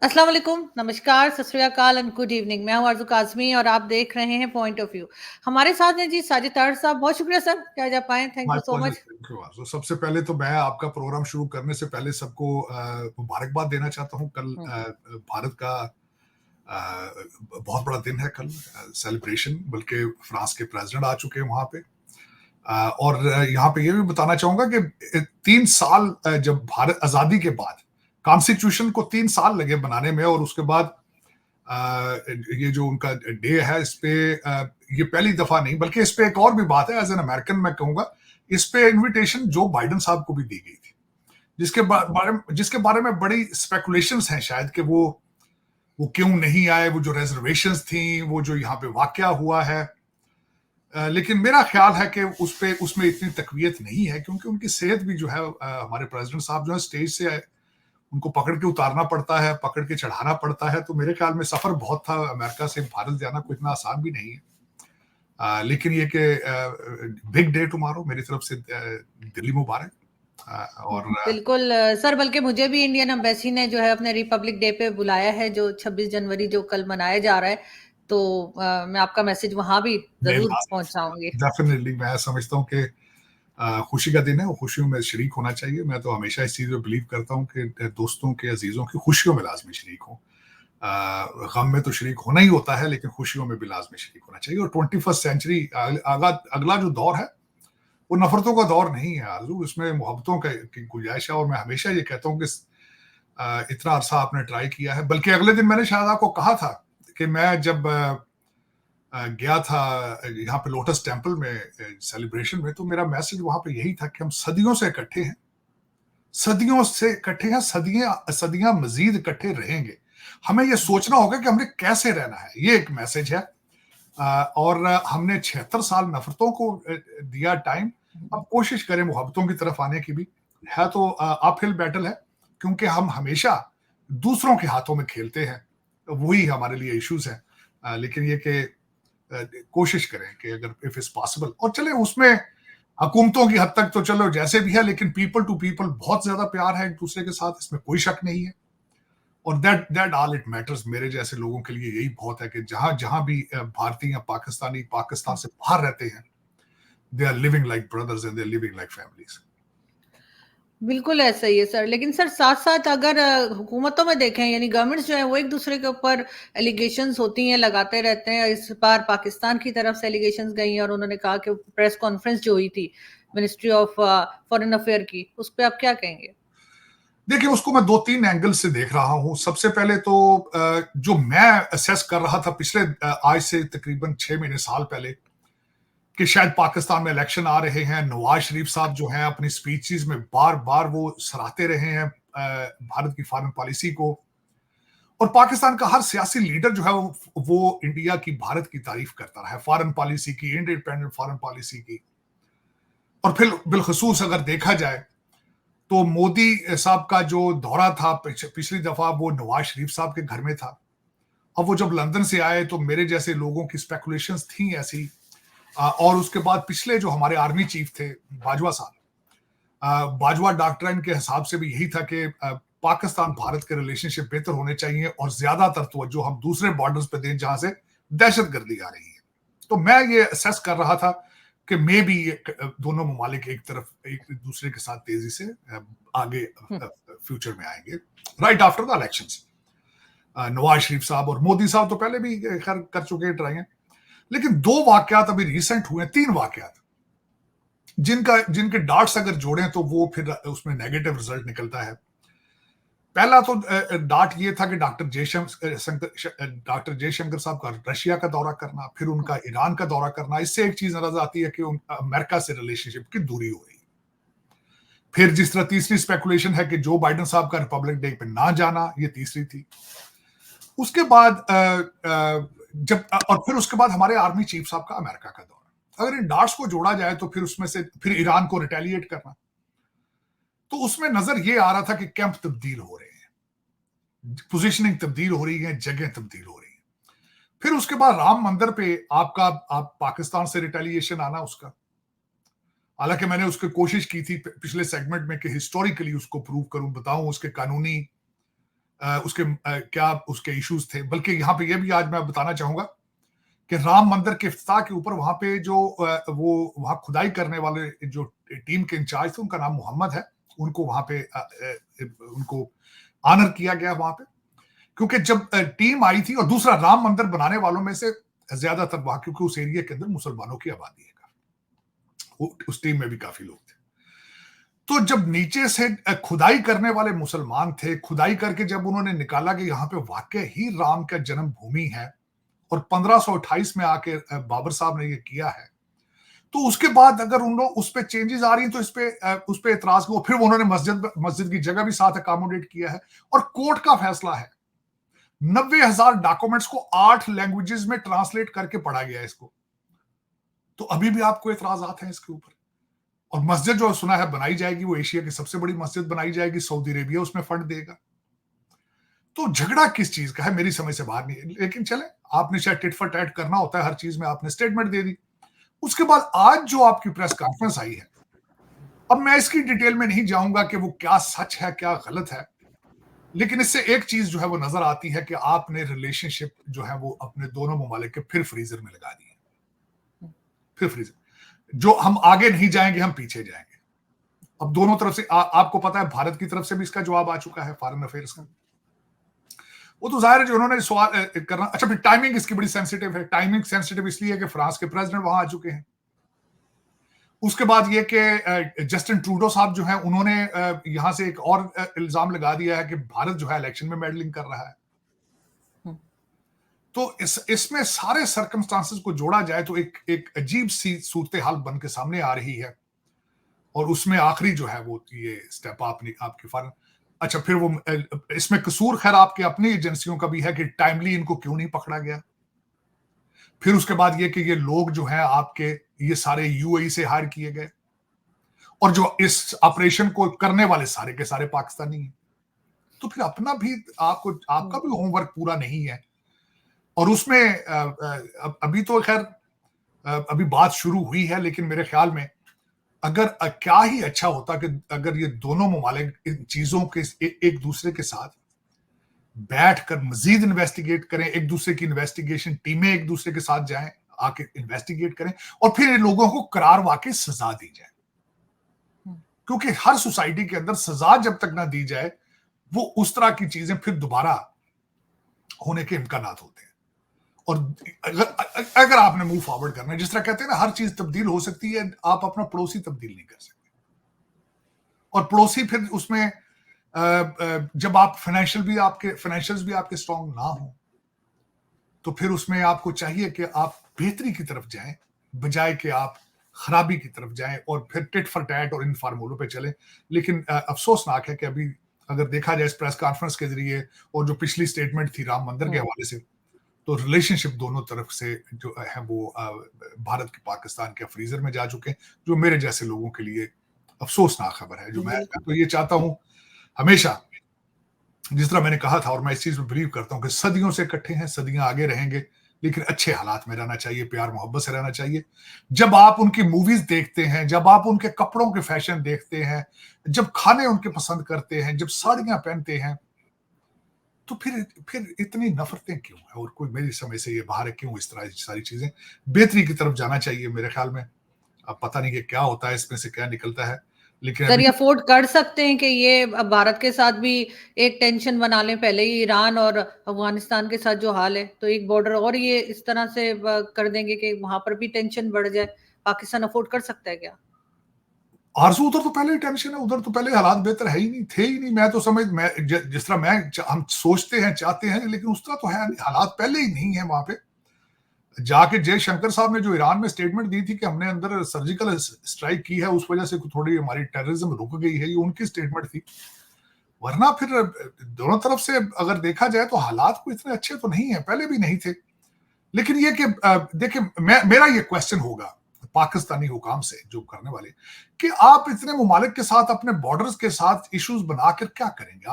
अस्सलाम वालेकुम, नमस्कार, सत श्री अकाल एंड गुड इवनिंग। मैं हूँ आरज़ू काज़मी और आप देख रहे हैं पॉइंट ऑफ व्यू। हमारे साथ हैं जी साजिद तारड़ साहब। बहुत शुक्रिया सर कि आज आप आए। Thank my you so pleasure, much. Thank you also. सबसे पहले तो मैं आपका प्रोग्राम शुरू करने से पहले सबको मुबारकबाद देना चाहता हूँ। कल हुँ, भारत का बहुत बड़ा दिन है। कल सेलिब्रेशन, बल्कि फ्रांस के प्रेसिडेंट आ चुके हैं वहां पे। और यहाँ पे ये भी बताना चाहूंगा कि 3 साल जब भारत आजादी के बाद कॉन्स्टिट्यूशन को 3 साल लगे बनाने में, और उसके बाद ये जो उनका डे है, इस पे ये पहली दफा नहीं, बल्कि इस पे एक और भी बात है। एज एन अमेरिकन मैं कहूंगा, इस पे इनविटेशन जो बाइडन साहब को भी दी गई थी, जिसके बारे में बड़ी स्पेकुलेशंस हैं शायद कि वो क्यों नहीं आए, वो जो रिजर्वेशंस थी, वो जो यहाँ पे वाकया हुआ है। लेकिन मेरा ख्याल है कि उसमें इतनी तकवीत नहीं है, क्योंकि उनकी सेहत भी जो है, हमारे प्रेसिडेंट साहब जो है स्टेज से उनको पकड़ के उतारना पड़ता है, पकड़ के चढ़ाना पड़ता है। तो मेरे ख्याल में सफर बहुत था, अमेरिका से भारत जाना कोई इतना आसान भी नहीं है। लेकिन ये कि बिग डे टुमारो, मेरी तरफ से दिल्ली मुबारक। और बिल्कुल सर, बल्कि मुझे भी इंडियन एम्बेसी ने जो है अपने रिपब्लिक डे पे बुलाया है, जो 26 जनवरी जो कल मनाया जा रहा है। तो मैं आपका मैसेज वहाँ भी ज़रूर पहुँचाऊँगी। डेफिनेटली मैं समझता हूँ कि खुशी का दिन है और खुशियों में शरीक होना चाहिए। मैं तो हमेशा इस चीज़ में बिलीव करता हूँ कि दोस्तों के, अजीजों की खुशियों में लाजमी शरीक हो। गम में तो शरीक होना ही होता है, लेकिन खुशियों में भी लाजमी शरीक होना चाहिए। और 21st सेंचुरी अगला जो दौर है, वो नफरतों का दौर नहीं है आरजू, इसमें मोहब्बतों की गुंजाइश है। और मैं हमेशा ये कहता हूँ कि इतना अरसा आपने ट्राई किया है, बल्कि अगले दिन मैंने शायद आपको कहा था कि मैं जब गया था यहाँ पे लोटस टेम्पल में सेलिब्रेशन में, तो मेरा मैसेज वहां पे यही था कि हम सदियों से इकट्ठे हैं, सदियों से इकट्ठे हैं, सदियां सदियां मजीद इकट्ठे रहेंगे। हमें यह सोचना होगा कि हमने कैसे रहना है, ये एक मैसेज है। और हमने 76 साल नफरतों को दिया टाइम। अब कोशिश करें मोहब्बतों की तरफ आने की भी। है तो अपहिल बैटल है, क्योंकि हम हमेशा दूसरों के हाथों में खेलते हैं, वही हमारे लिए इश्यूज हैं। लेकिन ये कि कोशिश करें कि अगर इफ इज पॉसिबल, और चले उसमें हुकूमतों की हद तक तो चलो जैसे भी है, लेकिन पीपल टू पीपल बहुत ज्यादा प्यार है एक दूसरे के साथ, इसमें कोई शक नहीं है। और दैट ऑल इट मैटर्स। मेरे जैसे लोगों के लिए यही बहुत है कि जहां जहां भी भारतीय या पाकिस्तानी पाकिस्तान से बाहर रहते हैं, they are living like brothers and they are living like families. बिल्कुल ऐसा ही है सर। लेकिन सर साथ-साथ अगर हुकूमतों में देखें, यानी गवर्नमेंट्स जो है वो एक दूसरे के ऊपर एलिगेशंस होती हैं, लगाते रहते हैं। इस बार पाकिस्तान की तरफ से एलिगेशंस गई हैं और उन्होंने कहा कि प्रेस कॉन्फ्रेंस जो हुई थी मिनिस्ट्री ऑफ फॉरेन अफेयर की, उस पे आप क्या कहेंगे? देखिए, उसको मैं 2-3 एंगल से देख रहा हूं। सबसे पहले तो जो मैं असेस कर रहा था पिछले आज से तकरीबन 6 महीने साल पहले, कि शायद पाकिस्तान में इलेक्शन आ रहे हैं। नवाज शरीफ साहब जो हैं अपनी स्पीचेस में बार बार वो सराहते रहे हैं भारत की फॉरेन पॉलिसी को। और पाकिस्तान का हर सियासी लीडर जो है वो इंडिया की, भारत की तारीफ करता रहा है, फॉरेन पॉलिसी की, इंडिपेंडेंट फॉरेन पॉलिसी की। और फिर बिलखसूस अगर देखा जाए तो मोदी साहब का जो दौरा था पिछली दफा, वो नवाज शरीफ साहब के घर में था। अब वो जब लंदन से आए तो मेरे जैसे लोगों की स्पेकुलेशंस थी ऐसी। और उसके बाद पिछले जो हमारे आर्मी चीफ थे, बाजवा साहब, बाजवा डॉक्ट्राइन के हिसाब से भी यही था कि पाकिस्तान भारत के रिलेशनशिप बेहतर होने चाहिए और ज्यादातर तवज्जो हम दूसरे बॉर्डर्स पे दें जहां से दहशतगर्दी आ रही है। तो मैं ये असेस कर रहा था कि मे भी दोनों ममालिक एक तरफ एक दूसरे के साथ तेजी से आगे हुँ, फ्यूचर में आएंगे, right after the elections. Nawaz Sharif साहब और मोदी साहब तो पहले भी खैर कर चुके हैं ट्राई। लेकिन 2 वाकयात अभी रिसेंट हुए, 3 वाकयात, जिनके डार्ट्स अगर जोड़ें तो वो फिर उसमें नेगेटिव रिजल्ट निकलता है। पहला तो डार्ट ये था कि डॉक्टर जयशंकर साहब का रशिया का दौरा करना, फिर हुँ, उनका ईरान का दौरा करना। इससे एक चीज नजर आती है कि अमेरिका से रिलेशनशिप की दूरी हो रही है। फिर जिस तरह तीसरी स्पेकुलेशन है कि जो बाइडन साहब का रिपब्लिक डे पे ना जाना, ये तीसरी थी। उसके बाद और फिर उसके बाद हमारे आर्मी चीफ साहब का अमेरिका का दौरा। अगर इन डार्ट्स को जोड़ा जाए तो फिर उसमें से फिर ईरान को रिटेलिएट करना, तो उसमें नजर ये आ रहा था कि कैंप तब्दील हो रहे हैं, पोजीशनिंग तब्दील हो रही है, जगह तब्दील हो रही है। फिर उसके बाद राम मंदिर पे आप पाकिस्तान से रिटेलिएशन आना उसका। हालांकि मैंने उसकी कोशिश की थी पिछले सेगमेंट में कि हिस्टोरिकली उसको प्रूव करूं, बताऊं उसके कानूनी क्या उसके इश्यूज थे। बल्कि यहाँ पे ये भी आज मैं बताना चाहूंगा कि राम मंदिर के इफ्तिताह के ऊपर वहां पे जो वो वहां खुदाई करने वाले जो टीम के इंचार्ज थे, उनका नाम मोहम्मद है, उनको वहां पे उनको ऑनर किया गया वहां पे, क्योंकि जब टीम आई थी। और दूसरा, राम मंदिर बनाने वालों में से ज्यादातर वहां, क्योंकि उस एरिया के अंदर मुसलमानों की आबादी है, उस टीम में भी काफी लोग थे। तो जब नीचे से खुदाई करने वाले मुसलमान थे, खुदाई करके जब उन्होंने निकाला कि यहाँ पे वाकई ही राम का जन्मभूमि है और 1528 में आके बाबर साहब ने ये किया है, तो उसके बाद अगर उन लोग उस पर चेंजेस आ रही हैं तो उस पे एतराज को फिर उन्होंने मस्जिद की जगह भी साथ अकोमोडेट किया है। और कोर्ट का फैसला है, 90,000 डॉक्यूमेंट्स को 8 लैंग्वेजेस में ट्रांसलेट करके पढ़ा गया है इसको। तो अभी भी आपको एतराजात हैं इसके ऊपर। और मस्जिद जो सुना है बनाई जाएगी, वो एशिया की सबसे बड़ी मस्जिद बनाई जाएगी, सऊदी अरेबिया उसमें फंड देगा। तो झगड़ा किस चीज का है, मेरी समझ से बाहर नहीं है। लेकिन चले, आपने शायद टिट फॉर टैट करना होता है हर चीज में, आपने स्टेटमेंट दे दी। उसके बाद आज जो आपकी प्रेस कॉन्फ्रेंस आई है, अब मैं इसकी डिटेल में नहीं जाऊंगा कि वो क्या सच है क्या गलत है, लेकिन इससे एक चीज जो है वो नजर आती है कि आपने रिलेशनशिप जो है वो अपने दोनों ममालिक के फिर फ्रीजर में लगा दी है। फिर फ्रीजर, जो हम आगे नहीं जाएंगे, हम पीछे जाएंगे। अब दोनों तरफ से आपको पता है, भारत की तरफ से भी इसका जवाब आ चुका है, फॉरेन अफेयर्स का। वो तो जाहिर है जो उन्होंने सवाल करना। अच्छा, फिर टाइमिंग इसकी बड़ी सेंसिटिव है। टाइमिंग सेंसिटिव इसलिए है कि फ्रांस के प्रेसिडेंट वहां आ चुके हैं। उसके बाद ये कि जस्टिन ट्रूडो साहब जो हैं, उन्होंने यहां से एक और इल्जाम लगा दिया है कि भारत जो है इलेक्शन में मेडलिंग कर रहा है। तो इसमें सारे सर्कमस्टांसेस को जोड़ा जाए तो एक अजीब सी सूरत हाल बन के सामने आ रही है। और उसमें आखिरी जो है वो ये स्टेप आपकी फॉरन। अच्छा, फिर वो इसमें कसूर खैर आपके अपनी एजेंसियों का भी है कि टाइमली इनको क्यों नहीं पकड़ा गया। फिर उसके बाद ये कि ये लोग जो हैं आपके, ये सारे यूएई से हायर किए गए, और जो इस ऑपरेशन को करने वाले सारे के सारे पाकिस्तानी हैं। तो फिर अपना भी आपका भी होमवर्क पूरा नहीं है। और उसमें अभी तो खैर अभी बात शुरू हुई है, लेकिन मेरे ख्याल में अगर क्या ही अच्छा होता कि अगर ये दोनों ममालिक इन चीजों के एक दूसरे के साथ बैठकर मजीद इन्वेस्टिगेट करें, एक दूसरे की इन्वेस्टिगेशन टीमें एक दूसरे के साथ जाएं, आके इन्वेस्टिगेट करें, और फिर इन लोगों को करार वाकई सजा दी जाए। क्योंकि हर सोसाइटी के अंदर सजा जब तक ना दी जाए, वो उस तरह की चीजें फिर दोबारा होने के इम्कानात होते हैं। और अगर आपने मूव फॉरवर्ड करना है, जिस तरह कहते हैं ना, हर चीज तब्दील हो सकती है, आप अपना पड़ोसी तब्दील नहीं कर सकते। और पड़ोसी फिर उसमें जब आप फाइनेंशियल्स भी आपके स्ट्रांग ना हो, तो फिर उसमें आपको चाहिए कि आप बेहतरी की तरफ जाएं, बजाय कि आप खराबी की तरफ जाएं और फिर टिट फॉर टैट और इन फार्मूलों पे चलें। लेकिन अफसोसनाक है कि अभी अगर देखा जाए इस प्रेस कॉन्फ्रेंस के जरिए और जो पिछली स्टेटमेंट थी राम मंदिर के हवाले से, तो रिलेशनशिप दोनों तरफ से जो है वो भारत के पाकिस्तान के फ्रीजर में जा चुके हैं, जो मेरे जैसे लोगों के लिए अफसोसनाक खबर है। जो मैं तो ये चाहता हूं हमेशा, जिस तरह मैंने कहा था, और मैं इस चीज में बिलीव करता हूं कि सदियों से इकट्ठे हैं, सदियां आगे रहेंगे, लेकिन अच्छे हालात में रहना चाहिए, प्यार मोहब्बत से रहना चाहिए। जब आप उनकी मूवीज देखते हैं, जब आप उनके कपड़ों के फैशन देखते हैं, जब खाने उनके पसंद करते हैं, जब साड़ियां पहनते हैं, तो फिर इतनी नफरतें क्यों है? और कोई मेरी समझ से ये बाहर है क्यों इस तरह सारी चीजें? बेहतरी की तरफ जाना चाहिए मेरे ख्याल में। अब पता नहीं कि क्या होता है, इसमें से क्या निकलता है, लेकिन सर ये अफोर्ड कर सकते हैं कि ये अब भारत के साथ भी एक टेंशन बना लें, पहले ही ईरान और अफगानिस्तान के साथ जो हाल है, तो एक बॉर्डर और ये इस तरह से कर देंगे कि वहां पर भी टेंशन बढ़ जाए। पाकिस्तान अफोर्ड कर सकता है क्या? आरजू, उधर तो पहले ही टेंशन है, उधर तो पहले हालात बेहतर है ही नहीं, थे ही नहीं। मैं तो जिस तरह हम सोचते हैं, चाहते हैं, लेकिन उस तरह तो है नहीं, हालात पहले ही नहीं है वहां पे। जाके जयशंकर साहब ने जो ईरान में स्टेटमेंट दी थी कि हमने अंदर सर्जिकल स्ट्राइक की है, उस वजह से थोड़ी हमारी टेररिज्म रुक गई है, ये उनकी स्टेटमेंट थी। वरना फिर दोनों तरफ से अगर देखा जाए तो हालात को इतने अच्छे तो नहीं है, पहले भी नहीं थे। लेकिन ये कि देखिए, मेरा ये क्वेश्चन होगा पाकिस्तानी हुकाम से जो करने वाले, कि आप इतने ममालिक के साथ अपने बॉर्डर्स के साथ इश्यूज बनाकर क्या करेंगे?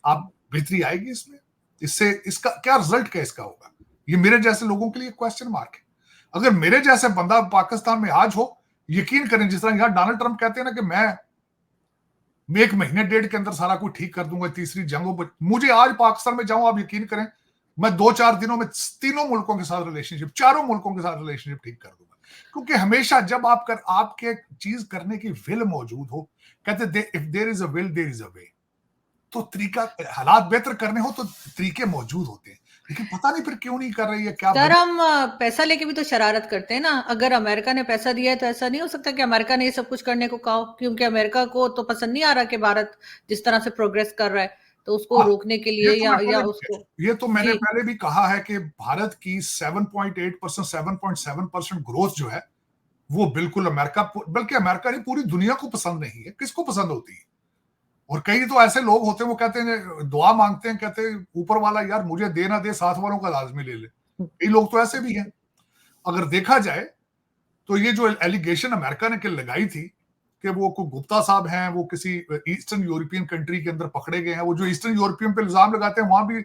आप बेहतरी आएगी इससे इसका क्या रिजल्ट क्या इसका होगा? ये मेरे जैसे लोगों के लिए क्वेश्चन मार्क है। अगर मेरे जैसे बंदा पाकिस्तान में आज हो, यकीन करें, जिस तरह यहाँ डोनाल्ड ट्रंप कहते हैं ना कि मैं मैं 1 महीने डेढ़ के अंदर सारा कुछ ठीक कर दूंगा, तीसरी जंग हो। मुझे आज पाकिस्तान में जाऊं, आप यकीन करें, मैं 2-4 दिनों में तीनों मुल्कों के साथ रिलेशनशिप, चारों मुल्कों के साथ रिलेशनशिप ठीक कर दूंगा। क्योंकि हमेशा जब आपके चीज करने की विल मौजूद हो, कहते if there is a will there is a way. तो तरीका, हालात बेहतर करने हो तो तरीके मौजूद होते हैं, लेकिन पता नहीं फिर क्यों नहीं कर रही है, क्या सर हम पैसा लेके भी तो शरारत करते हैं ना। अगर अमेरिका ने पैसा दिया है तो ऐसा नहीं हो सकता कि अमेरिका ने ये सब कुछ करने को कहा हो, क्योंकि अमेरिका को तो पसंद नहीं आ रहा कि भारत जिस तरह से प्रोग्रेस कर रहा है, तो उसको हाँ, रोकने के ये लिए तो मैं या पहले उसको। ये तो मैंने जी। पहले भी कहा है कि भारत की 7.8%, 7.7% ग्रोथ जो है, वो बिल्कुल अमेरिका, बल्कि अमेरिका नहीं, पूरी दुनिया को पसंद नहीं है। किसको पसंद होती है? और कई तो ऐसे लोग होते हैं, वो कहते हैं, दुआ मांगते हैं, कहते हैं ऊपर वाला यार मुझे दे ना दे, साथ वालों का लाजमी ले ले। कई लोग तो ऐसे भी हैं। अगर देखा जाए तो ये जो एलिगेशन अमेरिका ने लगाई थी कि वो कोई गुप्ता साहब हैं, वो किसी ईस्टर्न यूरोपियन कंट्री के अंदर पकड़े गए हैं, वो जो ईस्टर्न यूरोपियन पे इल्जाम लगाते हैं, वहां भी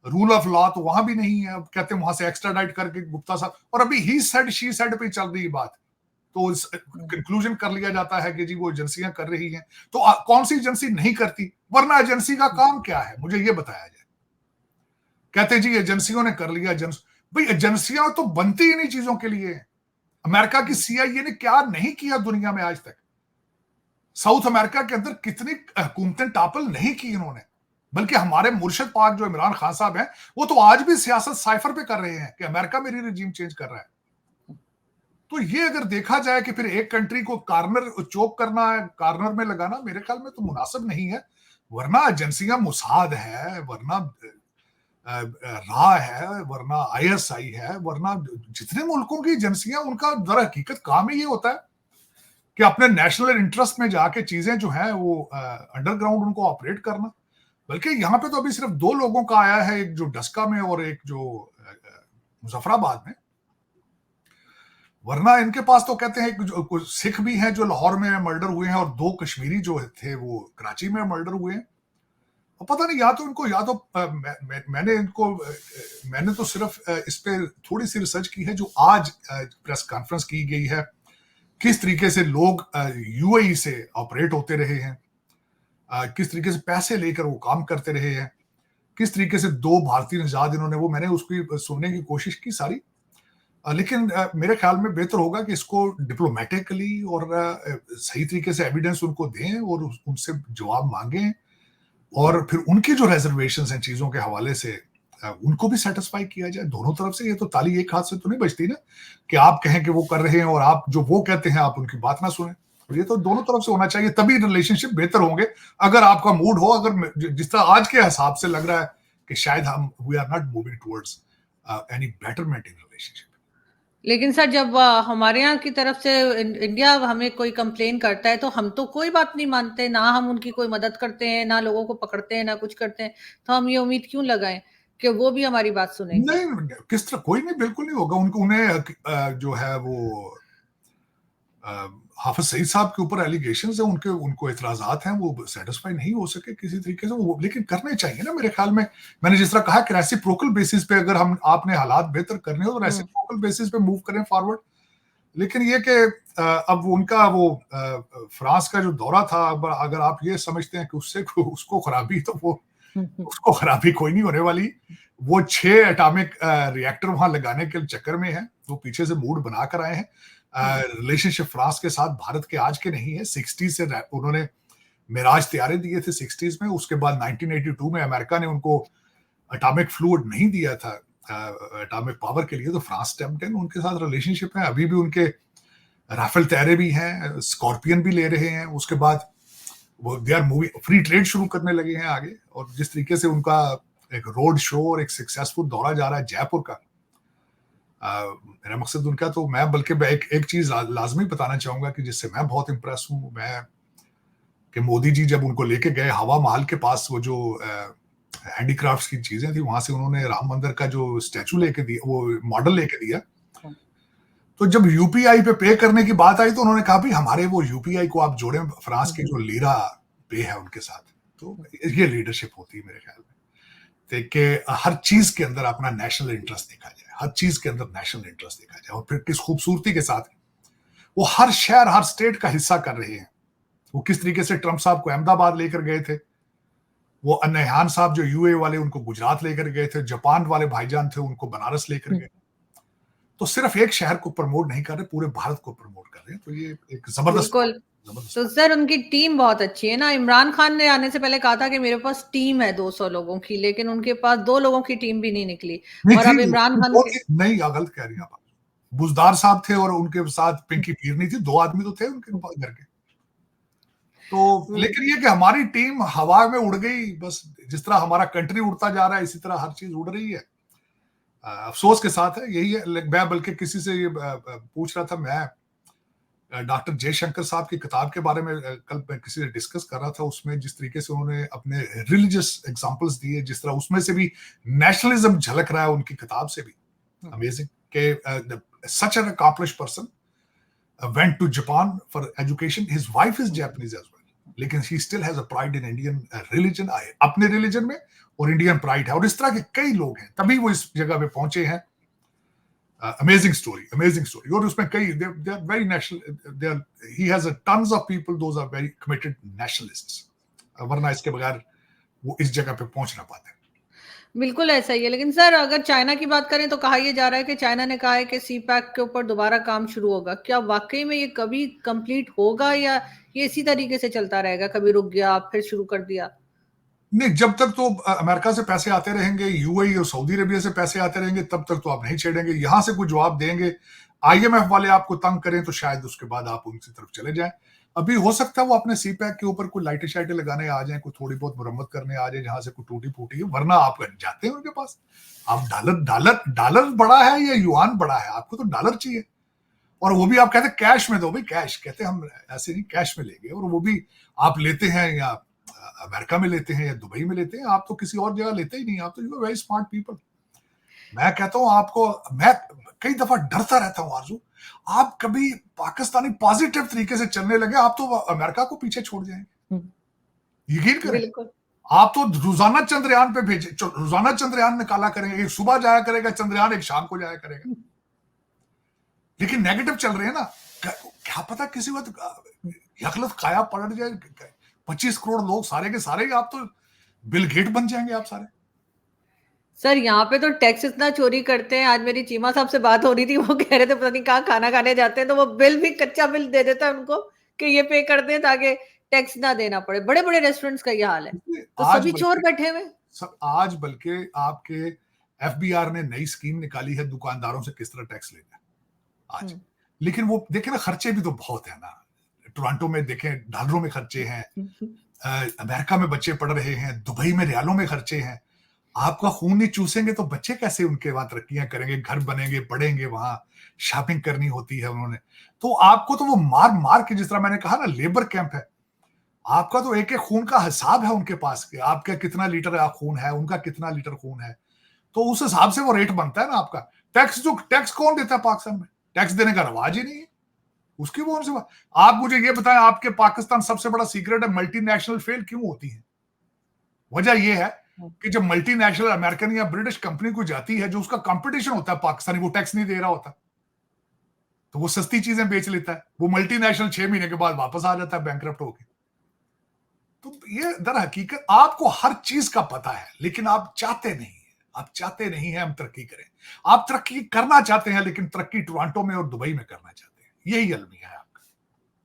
रूल ऑफ लॉ तो वहां भी नहीं है। अब कहते हैं वहां से एक्स्ट्राडाइट करके गुप्ता साहब, और अभी ही सेड शी सेड पे चल रही बात। तो कंक्लूजन कर लिया जाता है कि जी वो एजेंसियां कर रही हैं। तो कौन सी एजेंसी नहीं करती? वरना एजेंसी का काम क्या है, मुझे ये बताया जाए। कहते जी एजेंसियों ने कर लिया। भाई एजेंसियां तो बनती ही नहीं चीजों के लिए। अमेरिका की सीआईए ने क्या नहीं किया दुनिया में आज तक। साउथ अमेरिका के अंदर कितनी हुकूमतें टापल नहीं की इन्होंने। बल्कि हमारे मुर्शद पाक जो इमरान खान साहब हैं, वो तो आज भी सियासत साइफर पे कर रहे हैं कि अमेरिका मेरी रिजीम चेंज कर रहा है। तो ये अगर देखा जाए कि फिर एक कंट्री को कार्नर चोक करना है, कार्नर में लगाना, मेरे ख्याल में तो मुनासिब नहीं है। वरना एजेंसियां मुसाद है, वरना रा है, वरना आईएसआई है, वरना जितने मुल्कों की एजेंसियां, उनका दर हकीकत काम ही ये होता है कि अपने नेशनल इंटरेस्ट में जाके चीजें जो हैं वो अंडरग्राउंड उनको ऑपरेट करना। बल्कि यहाँ पे तो अभी सिर्फ 2 लोगों का आया है, एक जो डस्का में और एक जो मुजफ्फराबाद में। वरना इनके पास तो कहते हैं कुछ सिख भी हैं जो लाहौर में मर्डर हुए हैं, और 2 कश्मीरी जो थे वो कराची में मर्डर हुए हैं। और पता नहीं, या तो इनको, या तो मैंने तो सिर्फ इस पे थोड़ी सी रिसर्च की है, जो आज प्रेस कॉन्फ्रेंस की गई है, किस तरीके से लोग यूएई से ऑपरेट होते रहे हैं, किस तरीके से पैसे लेकर वो काम करते रहे हैं, किस तरीके से 2 भारतीय निजात इन्होंने, वो मैंने उसकी सुनने की कोशिश की सारी। लेकिन मेरे ख्याल में बेहतर होगा कि इसको डिप्लोमेटिकली और सही तरीके से एविडेंस उनको दें और उनसे जवाब मांगें, और फिर उनकी जो रिजर्वेशंस हैं चीजों के हवाले से, उनको भी सेटिस्फाई किया जाए दोनों तरफ से। ये तो ताली एक हाथ से तो नहीं बजती ना, कि आप कहें कि वो कर रहे हैं और आप जो वो कहते हैं आप उनकी बात ना सुने। और ये तो दोनों तरफ से होना चाहिए, तभी रिलेशनशिप बेहतर होंगे। अगर आपका मूड हो, अगर जिस तरह आज के हिसाब से लग रहा है कि शायद we are not moving towards any betterment in relationship. लेकिन सर जब हमारे यहाँ की तरफ से इंडिया हमें कोई कंप्लेन करता है तो हम तो कोई बात नहीं मानते, ना हम उनकी कोई मदद करते हैं, ना लोगों को पकड़ते हैं, ना कुछ करते हैं। तो हम ये उम्मीद क्यों लगाएं कि वो भी हमारी बात सुनेंगे? नहीं, किस तरह, कोई नहीं, बिल्कुल नहीं होगा। उनको, उन्हें जो है वो हाफिज सईद साहब के ऊपर एलिगेशंस है, उनको इतराजात हैं, वो सेटिस्फाई नहीं हो सके किसी तरीके से, वो लेकिन करने चाहिए ना मेरे ख्याल में। मैंने जिस तरह कहा कि रेसिप्रोकल बेसिस पे अगर आपने हालात बेहतर करने हो तो रेसिप्रोकल बेसिस पे मूव करें फॉरवर्ड। लेकिन ये कि अब उनका वो फ्रांस का जो दौरा था, अगर आप ये समझते हैं कि उससे उसको खराबी, तो वो उसको खराबी कोई नहीं होने वाली। वो 6 एटॉमिक रिएक्टर वहां लगाने के चक्कर में है, वो पीछे से मूड बनाकर आए हैं। रिलेशनशिप फ्रांस के साथ भारत के आज के नहीं है, 60 से उन्होंने मिराज तैयारे दिए थे 60s में। उसके बाद 1982 में अमेरिका ने उनको एटॉमिक फ्लूइड नहीं दिया था एटॉमिक पावर के लिए, तो फ्रांस स्टेप्ड इन, उनके साथ रिलेशनशिप है। अभी भी उनके राफेल तैयारे भी हैं, स्कॉर्पियन भी ले रहे हैं। उसके बाद वो they are moving, free trade शुरू करने लगे हैं आगे। और जिस तरीके से उनका एक रोड शो और एक सक्सेसफुल दौरा जा रहा है जयपुर का, मेरा मकसद उनका, तो मैं बल्कि एक चीज लाजमी बताना चाहूंगा कि जिससे मैं बहुत इंप्रेस हूं, मैं कि मोदी जी जब उनको लेके गए हवा महल के पास, वो जो हैंडीक्राफ्ट्स की चीजें थी, वहां से उन्होंने राम मंदिर का जो स्टैचू लेके दिया, वो मॉडल लेके दिया। तो जब यूपीआई पे करने की बात आई तो उन्होंने कहा भाई हमारे वो यूपीआई को आप जोड़ें फ्रांस की जो लीरा पे है उनके साथ। तो ये लीडरशिप होती है मेरे ख्याल में, कि हर चीज के अंदर अपना नेशनल इंटरेस्ट देखा जाए, हर चीज के अंदर नेशनल इंटरेस्ट देखा जाए, और फिर किस खूबसूरती के साथ वो हर शहर हर स्टेट का हिस्सा कर रहे हैं। वो किस तरीके से ट्रंप साहब को अहमदाबाद लेकर गए थे, वो नयहान साहब जो यूए वाले उनको गुजरात लेकर गए थे, जापान वाले भाईजान थे उनको बनारस लेकर गए। तो सिर्फ एक शहर को प्रमोट नहीं कर रहे, पूरे भारत को प्रमोट कर रहे हैं। तो ये एक जबरदस्त बिल्कुल। तो सर उनकी टीम बहुत अच्छी है ना। इमरान खान ने आने से पहले कहा था कि मेरे पास टीम है 200 लोगों की, लेकिन उनके पास 2 लोगों की टीम भी नहीं निकली। नहीं और थी, अब इमरान खान के नहीं गलत कह रही हैं आप। बुजदार साहब थे और उनके साथ पिंकी पीरनी थी, 2 आदमी तो थे उनके पास घर के। तो लेकिन ये कि हमारी टीम हवा में उड़ गई, बस जिस तरह हमारा कंट्री उड़ता जा रहा है इसी तरह हर चीज उड़ रही है। अफसोस के साथ है, यही है। मैं बल्कि किसी से ये पूछ रहा था, मैं डॉक्टर जयशंकर साहब की किताब के बारे में कल मैं किसी से डिस्कस कर रहा था, उसमें जिस तरीके से उन्होंने अपने रिलीजियस एग्जांपल्स दिए, जिस तरह उसमें से भी नेशनलिज्म झलक रहा है उनकी किताब से भी। अमेजिंग कि such an accomplished person went to Japan for education. His wife is Japanese as well, लेकिन he still has a pride in Indian religion, अपने religion में, और इंडियन प्राइड है। और इस तरह के कई लोग हैं, तभी वो इस जगह पे पहुंचे हैं। Amazing story. और उसमें कई they are very national, he has a tons of people, those are very committed nationalists, वरना इसके बगैर वो इस जगह पे पहुंच ना पाते। बिल्कुल ऐसा ही है। लेकिन सर अगर चाइना की बात करें तो कहा यह जा रहा है कि चाइना ने कहा है कि सी पैक के ऊपर दोबारा काम शुरू होगा। क्या वाकई में ये कभी कंप्लीट होगा या ये इसी तरीके से चलता रहेगा, कभी रुक गया फिर शुरू कर दिया? नहीं, जब तक तो अमेरिका से पैसे आते रहेंगे, यूएई और सऊदी अरेबिया से पैसे आते रहेंगे, तब तक तो आप नहीं छेड़ेंगे। यहां से कुछ जवाब देंगे, आईएमएफ वाले आपको तंग करें तो शायद उसके बाद आप उनकी तरफ चले जाएं। अभी हो सकता है वो अपने सी पैक के ऊपर कोई लाइटें शाइटें लगाने आ जाएं, कोई थोड़ी बहुत मरम्मत करने आ जाए जहां से कोई टूटी फूटी है, वरना आप जाते हैं उनके पास। आप डॉलर बड़ा है या युआन बड़ा है, आपको तो डॉलर चाहिए। और वो भी आप कहते कैश में दो, भाई कैश कहते हम ऐसे नहीं, कैश में लेंगे। और वो भी आप लेते हैं या अमेरिका में लेते हैं या दुबई में लेते हैं, आप तो किसी और जगह लेते ही नहीं। आप तो you are very smart people. मैं कहता हूं आपको, मैं कई दफा डरता रहता हूं आरजू, आप कभी पाकिस्तानी पॉजिटिव तरीके से चलने लगे, आप तो अमेरिका को पीछे छोड़ जाएंगे। यकीन करें, बिल्कुल। आप तो रोजाना चंद्रयान पे भेजे, रोजाना चंद्रयान निकाला करेंगे, एक सुबह जाया करेगा चंद्रयान, एक शाम को जाया करेगा। लेकिन नेगेटिव चल रहे हैं ना, क्या पता किसी वक्त यकलत काया पलट जाए, 25 करोड़ लोग सारे के सारे, आप तो बिल गेट बन जाएंगे आप सारे। सर यहाँ पे तो टैक्स इतना चोरी करते हैं। आज मेरी चीमा साहब से बात हो रही थी, वो कह रहे थे पता नहीं कहाँ खाना खाने जाते हैं तो वो बिल भी कच्चा बिल दे देता है उनको कि ये पे कर दें ताकि टैक्स ना देना पड़े। बड़े बड़े रेस्टोरेंट्स का ये हाल है, तो सभी चोर बैठे हुए। आज बल्कि आपके एफबीआर ने नई स्कीम निकाली है दुकानदारों से किस तरह टैक्स लेना है आज। लेकिन वो देखें ना, खर्चे भी तो बहुत है ना। टोरंटो में देखें डॉलरों में खर्चे हैं, अमेरिका में बच्चे पढ़ रहे हैं, दुबई में रियालों में खर्चे हैं। आपका खून नहीं चूसेंगे तो बच्चे कैसे उनके वहां तरक्कियां करेंगे, घर बनेंगे, पढ़ेंगे, वहां शॉपिंग करनी होती है उन्होंने। तो आपको तो वो मार मार के, जिस तरह मैंने कहा ना लेबर कैंप है, आपका तो एक एक खून का हिसाब है उनके पास के, आपका कितना लीटर खून है, उनका कितना लीटर खून है। तो उस हिसाब से वो रेट बनता है ना आपका। टैक्स कौन देता है पाकिस्तान में? टैक्स देने का रवाज ही नहीं है उसकी। वो उनसे आप मुझे ये बताएं, आपके पाकिस्तान सबसे बड़ा सीक्रेट है मल्टीनेशनल फेल क्यों होती है? वजह यह है कि जब मल्टीनेशनल अमेरिकन या ब्रिटिश कंपनी को जाती है, जो उसका कंपटीशन होता है पाकिस्तानी, वो टैक्स नहीं दे रहा होता तो वो सस्ती चीजें बेच लेता है। वो मल्टीनेशनल 6 महीने के बाद वापस आ जाता है बैंकरप्ट होके। तो ये दर हकीकत आपको हर चीज का पता है, लेकिन आप चाहते नहीं है। आप चाहते नहीं है हम तरक्की करें। आप तरक्की करना चाहते हैं, लेकिन तरक्की टोरंटो में और दुबई में करना चाहते हैं। यही अलमिया है आपका।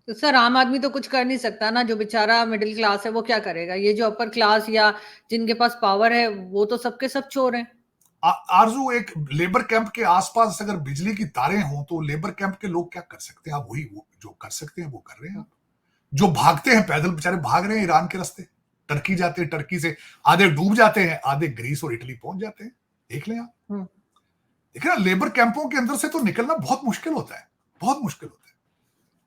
तो सर आम आदमी तो कुछ कर नहीं सकता ना, जो बेचारा मिडिल क्लास है वो क्या करेगा? ये जो अपर क्लास या जिनके पास पावर है वो तो सबके सब चोर हैं। आरजू, एक लेबर कैंप के आसपास अगर बिजली की तारें हों तो लेबर कैंप के लोग क्या कर सकते हैं? आप वही वो जो कर सकते हैं वो कर रहे हैं। आप जो भागते हैं पैदल, बेचारे भाग रहे हैं ईरान के रास्ते, टर्की जाते हैं, टर्की से आधे डूब जाते हैं, आधे ग्रीस और इटली पहुंच जाते हैं। देख लें आप। देखिए ना, लेबर कैंपों के अंदर से तो निकलना बहुत मुश्किल होता है, बहुत मुश्किल होता है।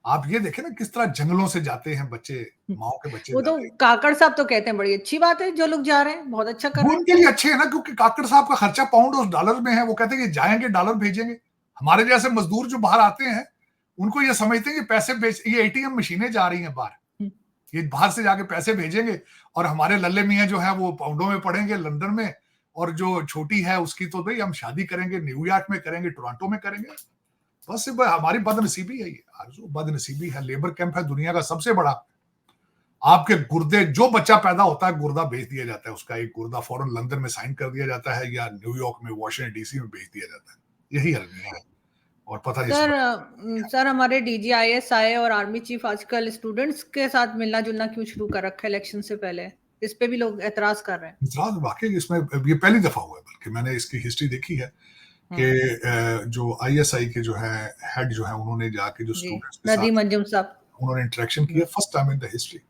आप ये देखें ना किस तरह जंगलों से जाते हैं बच्चे, माओ के बच्चे। वो तो काकड़ साहब तो कहते हैं बड़ी अच्छी बात है, जो लोग जा रहे हैं बहुत अच्छा कर रहे हैं। उनके लिए अच्छे है ना, क्योंकि काकड़ साहब का खर्चा पाउंड और डॉलर में है। वो कहते हैं कि जाएंगे डॉलर भेजेंगे। हमारे जैसे मजदूर जो बाहर आते हैं उनको ये समझते हैं कि पैसे ये एटीएम मशीनें जा रही हैं बाहर, ये बाहर से जाके पैसे भेजेंगे और हमारे लल्ले मियाँ जो है वो पाउंडों में पढ़ेंगे लंदन में, और जो छोटी है उसकी तो भाई हम शादी करेंगे न्यूयॉर्क में करेंगे, टोरंटो में करेंगे। बस हमारी बदनसीबी है ये, बदनसीबी है। लेबर कैंप है दुनिया का सबसे बड़ा आपके गुर्दे, जो बच्चा पैदा होता है गुर्दा बेच दिया जाता है, उसका एक गुर्दा फौरन लंदन में साइन कर दिया जाता है या न्यूयॉर्क में, वॉशिंगटन डीसी में बेच दिया जाता है। यही अलमिया है। और पता नहीं सर हमारे डीजी आईएसआई और आर्मी चीफ आजकल स्टूडेंट्स के साथ मिलना जुलना क्यों शुरू कर रखा है इलेक्शन से पहले? इस पे भी लोग एतराज कर रहे हैं। वाकई इसमें ये पहली दफा हुआ है, बल्कि मैंने इसकी हिस्ट्री देखी है कि जो आईएसआई के जो है हेड जो है, उन्होंने जाके जो स्टूडेंट्स के नदीम साथ अंजुम साहब उन्होंने इंटरेक्शन किया, first time in the history.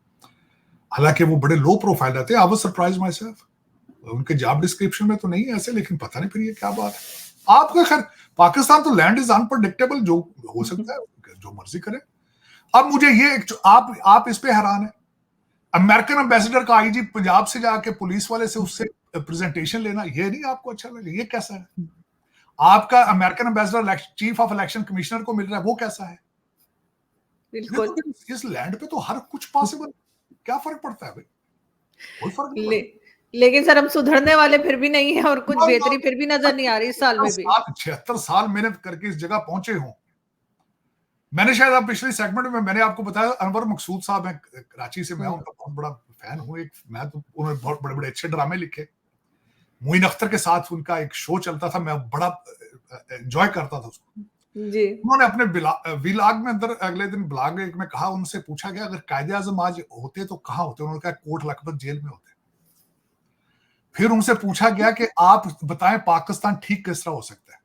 हालांकि वो बड़े लो प्रोफाइल रहते हैं। I was surprise my self, उनके जॉब डिस्क्रिप्शन में तो नहीं है ऐसे, लेकिन पता नहीं फिर ये क्या बात है। आपका खैर पाकिस्तान तो लैंड इज अनप्रडिक्टेबल, जो हो सकता है जो मर्जी करे। अब मुझे ये आप इस पे हैरान है, अमेरिकन एम्बेसडर का आईजी पंजाब से जाके पुलिस वाले से उससे प्रेजेंटेशन लेना, ये नहीं आपको अच्छा लगे? ये कैसा है? आपका American ambassador chief of election commissioner को मिल रहा है, वो कैसा है? बिल्कुल। इस लैंड पे तो हर कुछ पॉसिबल, क्या फर्क पड़ता है भाई? कोई फर्क नहीं पड़ता। लेकिन सर हम सुधरने वाले फिर भी नहीं है और कुछ बेहतरी फिर भी नजर नहीं आ रही इस साल में भी। 76 साल मेहनत करके इस जगह पहुंचे हूं। मैंने शायद आप पिछले सेगमेंट में मैंने आपको बताया, अनवर मकसूद साहब हैं कराची से, मैं उनका बहुत बड़ा फैन हूं। मैं तो उन्होंने बहुत बड़े बड़े अच्छे ड्रामे लिखे। मोइन अख्तर के साथ उनका एक शो चलता था, मैं बड़ा एंजॉय करता था उसको जी। उन्होंने अपने विलाग में अंदर अगले दिन ब्लॉग में कहा, उनसे पूछा गया अगर कायदे आजम आज होते तो कहां होते? उन्होंने कहा कोट लखपत जेल में होते। फिर उनसे पूछा गया कि आप बताएं पाकिस्तान ठीक किस तरह हो सकता है?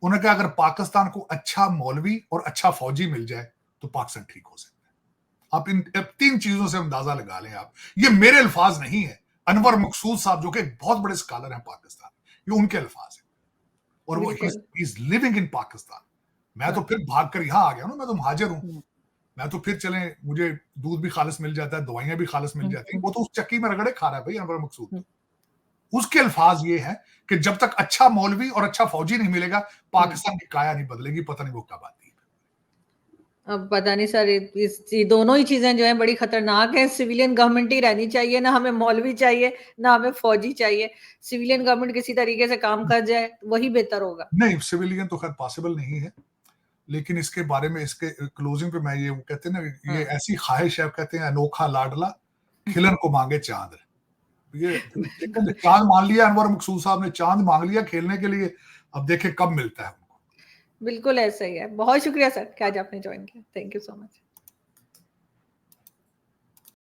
उन्होंने कहा अगर पाकिस्तान को अच्छा मौलवी और अच्छा फौजी मिल जाए तो पाकिस्तान ठीक हो सकता है। आप इन 3 चीजों से अंदाजा लगा लें। आप, ये मेरे अल्फाज नहीं है, अनवर मकसूद साहब जो कि बहुत बड़े स्कॉलर हैं पाकिस्तान, ये उनके अल्फाज हैं। और वो इज लिविंग इन पाकिस्तान। मैं तो फिर भाग कर यहां आ गया ना, मैं तो मुहाजिर हूं। मैं तो फिर चले, मुझे दूध भी खालिस मिल जाता है, दवाइयां भी खालिस मिल जाती हैं। वो तो उस चक्की में रगड़े खा रहा है भाई अनवर मकसूद। उसके अल्फाज ये है कि जब तक अच्छा मौलवी और अच्छा फौजी नहीं मिलेगा पाकिस्तान की काया नहीं बदलेगी। पता नहीं वो कब आती है। अब पता नहीं सर, ये दोनों ही चीजें जो हैं बड़ी खतरनाक हैं। सिविलियन गवर्नमेंट ही रहनी चाहिए, ना हमें मौलवी चाहिए ना हमें फौजी चाहिए। सिविलियन गवर्नमेंट किसी तरीके से काम कर जाए वही बेहतर होगा। नहीं, सिविलियन तो खैर पॉसिबल नहीं है, लेकिन इसके बारे में, इसके क्लोजिंग पे मैं ये कहते हैं ना, ये ऐसी ख्वाहिश है, कहते हैं अनोखा लाडला खिलन को मांगे चांद। ये चांद मान लिया अनवर मकसूद साहब ने, चांद मांग लिया खेलने के लिए। अब देखे कब मिलता है उनको। बिल्कुल ऐसा ही है। बहुत शुक्रिया सर कि आज आपने ज्वाइन किया। Thank you so much.